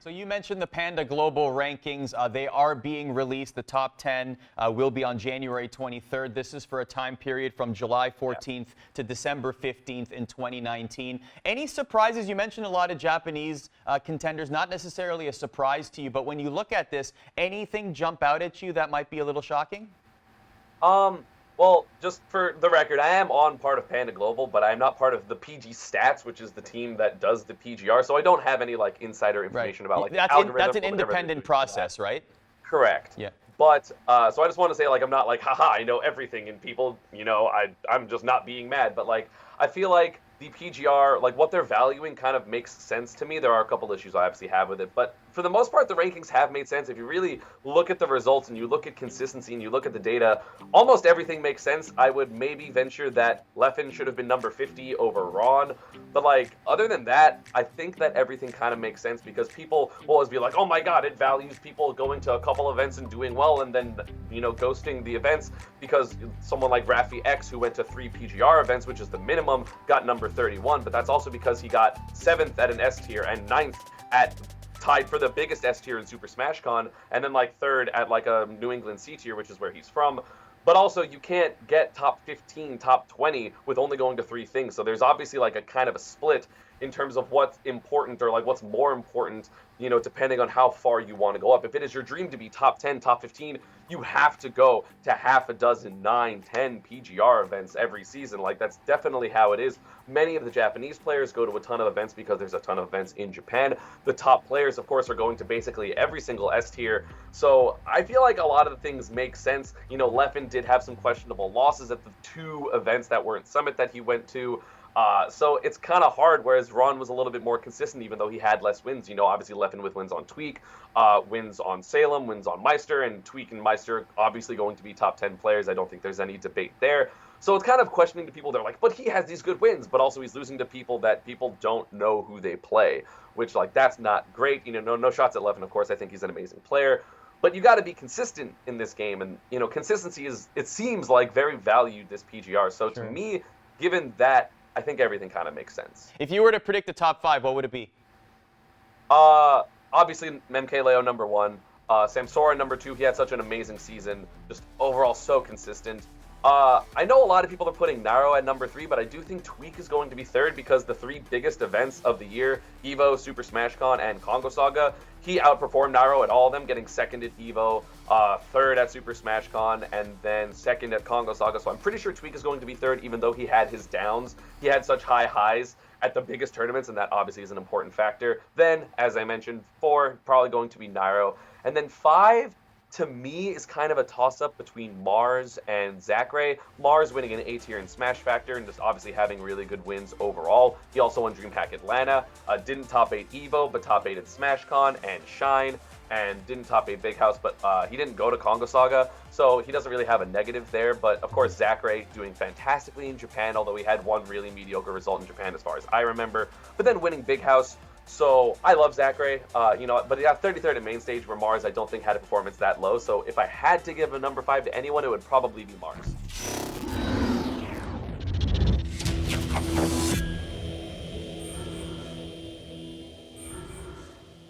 So you mentioned the Panda Global rankings. They are being released. The top 10 will be on January 23rd. This is for a time period from July 14th to December 15th in 2019. Any surprises? You mentioned a lot of Japanese contenders, not necessarily a surprise to you, but when you look at this, anything jump out at you that might be a little shocking? Well, just for the record, I am on part of Panda Global, but I'm not part of the PG Stats, which is the team that does the PGR. So I don't have any like insider information about like algorithms. That's an independent process, right? Correct. Yeah. But so I just want to say like I'm not like haha I know everything, and people I'm just not being mad, but like I feel like the PGR, like what they're valuing kind of makes sense to me. There are a couple issues I obviously have with it, but for the most part, the rankings have made sense. If you really look at the results and you look at consistency and you look at the data, almost everything makes sense. I would maybe venture that Leffen should have been number 50 over Ron. But like, other than that, I think that everything kind of makes sense because people will always be like, oh my God, it values people going to a couple events and doing well and then, ghosting the events because someone like Rafi X, who went to 3 PGR events, which is the minimum, got number 31. But that's also because he got 7th at an S tier and 9th at tied for the biggest S tier in Super Smash Con, and then like 3rd at like a New England C tier, which is where he's from. But also, you can't get top 15, top 20 with only going to 3 things. So there's obviously like a kind of a split in terms of what's important or like what's more important, depending on how far you want to go up. If it is your dream to be top 10, top 15, you have to go to half a dozen, 9, 10 PGR events every season. Like, that's definitely how it is. Many of the Japanese players go to a ton of events because there's a ton of events in Japan. The top players, of course, are going to basically every single S tier. So I feel like a lot of the things make sense. Leffen did have some questionable losses at the 2 events that weren't Summit that he went to. So it's kind of hard, whereas Ron was a little bit more consistent, even though he had less wins. Obviously Leffen with wins on Tweek, wins on Salem, wins on Meister, and Tweek and Meister obviously going to be top 10 players. I don't think there's any debate there. So it's kind of questioning to people. They're like, but he has these good wins, but also he's losing to people that people don't know who they play, which, like, that's not great. No shots at Leffen, of course. I think he's an amazing player. But you got to be consistent in this game, and, consistency is, it seems like, very valued this PGR. So to me, given that, I think everything kind of makes sense. If you were to predict the top 5, what would it be? Obviously, MKLeo number 1. Samsora number 2. He had such an amazing season. Just overall so consistent. I know a lot of people are putting Nairo at number 3, but I do think Tweek is going to be 3rd because the 3 biggest events of the year, EVO, Super Smash Con, and Congo Saga, he outperformed Nairo at all of them, getting 2nd at EVO, 3rd at Super Smash Con, and then 2nd at Congo Saga. So I'm pretty sure Tweek is going to be 3rd, even though he had his downs. He had such high highs at the biggest tournaments, and that obviously is an important factor. Then, as I mentioned, 4, probably going to be Nairo. And then 5, to me, is kind of a toss-up between Mars and Zackray. Mars winning an A tier in Smash Factor and just obviously having really good wins overall. He also won DreamHack Atlanta, didn't top 8 EVO, but top 8 at SmashCon and Shine, and didn't top 8 Big House, but he didn't go to Congo Saga, so he doesn't really have a negative there. But of course, Zackray doing fantastically in Japan, although he had one really mediocre result in Japan as far as I remember, but then winning Big House. So I love Zackray, but he got 33rd at main stage, where Mars I don't think had a performance that low. So if I had to give a number 5 to anyone, it would probably be Mars.